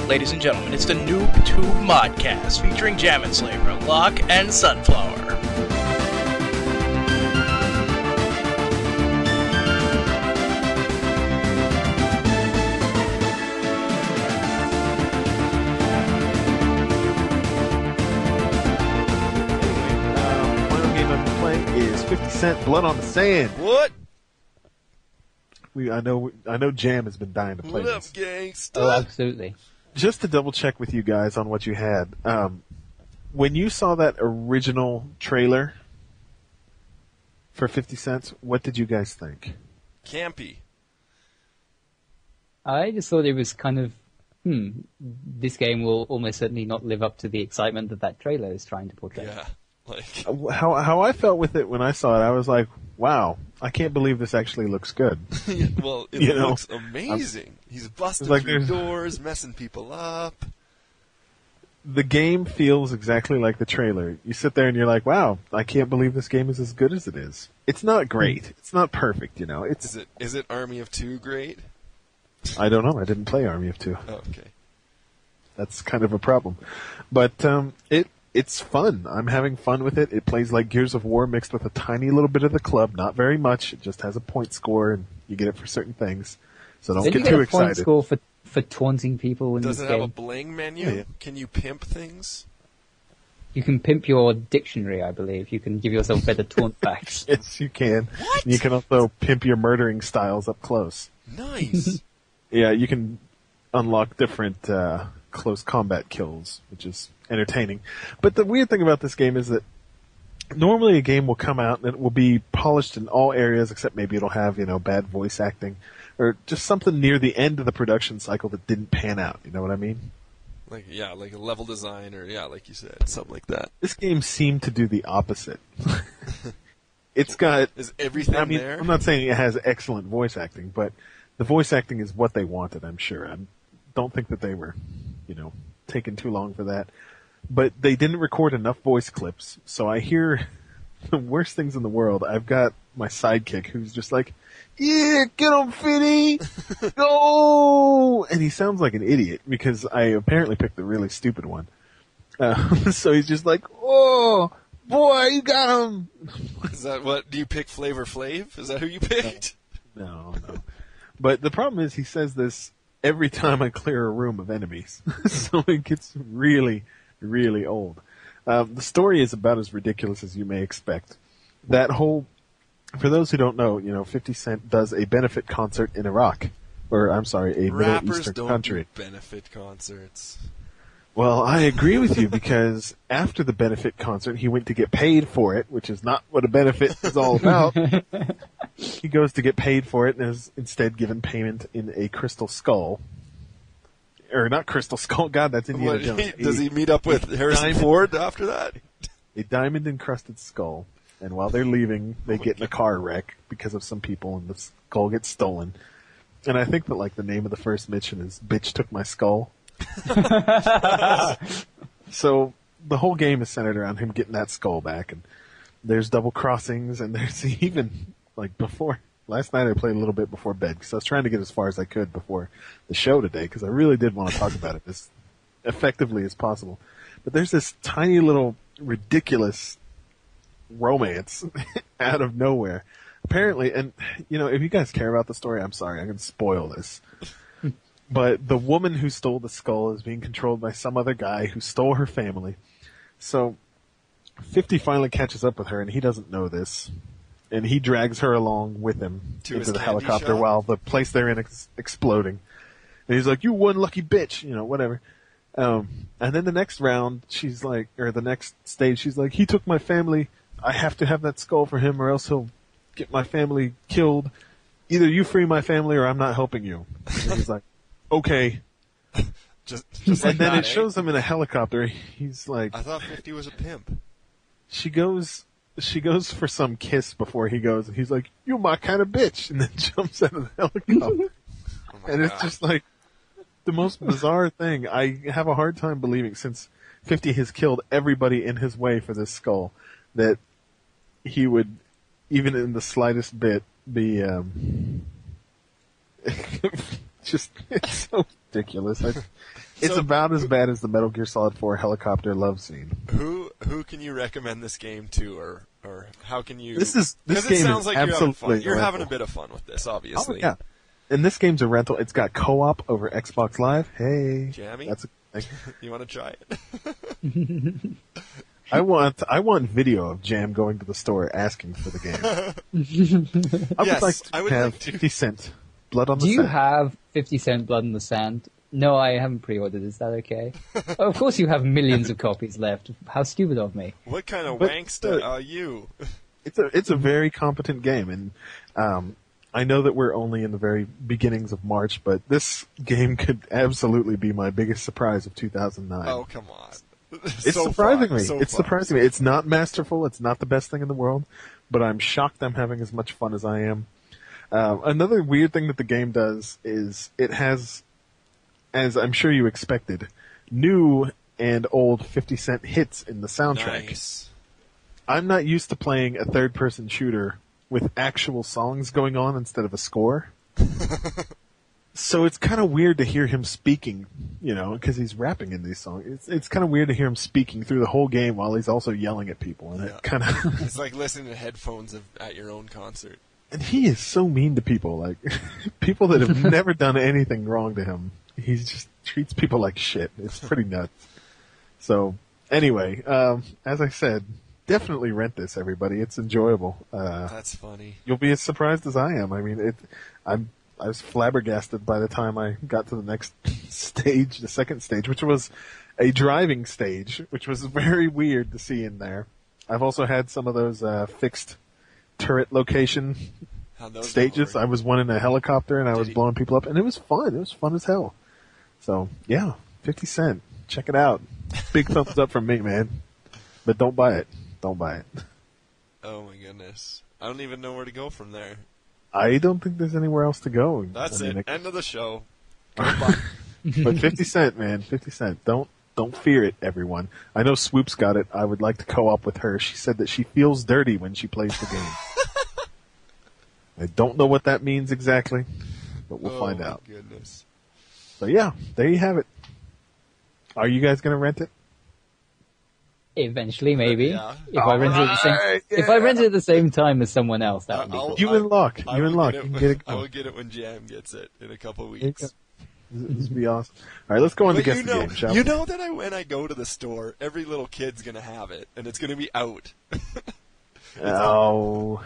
Ladies and gentlemen, it's the Noobtoob Modcast featuring Jam Enslaver, Locke, and Sunflower. Final game I've been playing is 50 Cent Blood on the Sand. What? I know Jam has been dying to play What up, this. gangsta? Oh, absolutely. Just to double check with you guys on what you had, when you saw that original trailer for 50 Cent, what did you guys think? Campy. I just thought it was kind of, this game will almost certainly not live up to the excitement that trailer is trying to portray. Yeah. Like, How I felt with it when I saw it, I was like, wow, I can't believe this actually looks good. well, it You know, looks amazing. He's busting like through there's- doors, messing people up. The game feels exactly like the trailer. You sit there and you're like, wow, I can't believe this game is as good as it is. It's not great. It's not perfect, you know. Is it Army of Two great? I don't know. I didn't play Army of Two. Oh, okay. That's kind of a problem. But it's fun. I'm having fun with it. It plays like Gears of War mixed with a tiny little bit of the club. Not very much. It just has a point score, and you get it for certain things. So don't Did you get get too a point excited. score for taunting people in Does this it have a game? bling menu? Yeah. Can you pimp things? You can pimp your dictionary, I believe. You can give yourself better taunt backs. Yes, you can. What? You can also pimp your murdering styles up close. Nice. Yeah, you can unlock different close combat kills, which is entertaining. But the weird thing about this game is that normally a game will come out and it will be polished in all areas, except maybe it'll have, bad voice acting or just something near the end of the production cycle that didn't pan out. You know what I mean? like a level design or like you said, something like that. This game seemed to do the opposite. It's got... Is everything there? I'm not saying it has excellent voice acting, but the voice acting is what they wanted, I'm sure. I don't think that they were, taking too long for that. But they didn't record enough voice clips, so I hear the worst things in the world. I've got my sidekick who's just like, yeah, get him, Finny! Go! And he sounds like an idiot because I apparently picked the really stupid one. So he's just like, oh, boy, you got him! Is that what? Do you pick Flavor Flav? Is that who you picked? No. But the problem is he says this every time I clear a room of enemies. So it gets really, really old. The story is about as ridiculous as you may expect. For those who don't know, 50 Cent does a benefit concert in Iraq. Or, I'm sorry, a Middle Rappers Eastern don't country. do benefit concerts. Well, I agree with you because after the benefit concert, he went to get paid for it, which is not what a benefit is all about. He goes to get paid for it and is instead given payment in a crystal skull. Or not crystal skull, God, that's Indiana Jones. Does he meet up with Harrison Ford after that? A diamond-encrusted skull. And while they're leaving, they get in a car wreck because of some people, and the skull gets stolen. And I think that, the name of the first mission is Bitch Took My Skull. So the whole game is centered around him getting that skull back, and there's double crossings, and there's even before last night I played a little bit before bed because I was trying to get as far as I could before the show today because I really did want to talk about it as effectively as possible. But there's this tiny little ridiculous romance out of nowhere apparently, and if you guys care about the story, I'm sorry, I can spoil this. But the woman who stole the skull is being controlled by some other guy who stole her family. So 50 finally catches up with her, and he doesn't know this. And he drags her along with him To into his the candy helicopter shop? while the place they're in is exploding. And he's like, you one lucky bitch, whatever. And then the next round, the next stage, she's like, he took my family. I have to have that skull for him or else he'll get my family killed. Either you free my family or I'm not helping you. And he's like, okay. Just And like then that, it shows him in a helicopter. He's like, I thought 50 was a pimp. she goes for some kiss before he goes, and he's like, you my kind of bitch, and then jumps out of the helicopter. Oh my And God. it's just the most bizarre thing. I have a hard time believing, since 50 has killed everybody in his way for this skull, that he would, even in the slightest bit, be just, it's so ridiculous. It's about as bad as the Metal Gear Solid 4 helicopter love scene. Who can you recommend this game to, or how can you? This game sounds like you're having fun. You're having a rental. bit of fun with this, obviously. Oh, yeah. And this game's a rental. It's got co-op over Xbox Live. Hey, Jammy, that's you want to try it? I want video of Jam going to the store asking for the game. I would like to have 50 Cent Blood on the Sand. Do you have 50 Cent Blood in the Sand? No, I haven't pre-ordered. Is that okay? Of course you have millions of copies left. How stupid of me. What kind of wankster are you? It's a very competent game, and I know that we're only in the very beginnings of March, but this game could absolutely be my biggest surprise of 2009. Oh, come on. It's surprising me. It's surprising me. It's not masterful. It's not the best thing in the world, but I'm shocked I'm having as much fun as I am. Another weird thing that the game does is it has, as I'm sure you expected, new and old 50 Cent hits in the soundtrack. Nice. I'm not used to playing a third-person shooter with actual songs going on instead of a score. So it's kind of weird to hear him speaking, because he's rapping in these songs. It's kind of weird to hear him speaking through the whole game while he's also yelling at people, and it kind of it's like listening to headphones at your own concert. And he is so mean to people, like people that have never done anything wrong to him. He just treats people like shit. It's pretty nuts. So anyway, as I said, definitely rent this, everybody. It's enjoyable. That's funny. You'll be as surprised as I am. I mean, I was flabbergasted by the time I got to the next stage, the second stage, which was a driving stage, which was very weird to see in there. I've also had some of those fixed turret location stages. I was one in a helicopter and I was blowing people up, and it was fun. It was fun as hell. So yeah, 50 Cent. Check it out. Big thumbs up from me, man. But don't buy it. Don't buy it. Oh my goodness. I don't even know where to go from there. I don't think there's anywhere else to go. That's it. End of the show. But 50 Cent, man. 50 Cent. Don't fear it, everyone. I know Swoop's got it. I would like to co-op with her. She said that she feels dirty when she plays the game. I don't know what that means exactly, but we'll find out. Oh my goodness. So yeah, there you have it. Are you guys going to rent it? Eventually, maybe. Yeah. If I rent it at the same time as someone else, that would be cool. You and Locke. You and Locke. You can get it. I will get it when Jam gets it in a couple weeks. This would be awesome. All right, let's go on to guess the game, shall we? You know that when I go to the store, every little kid's going to have it, and it's going to be out. Oh.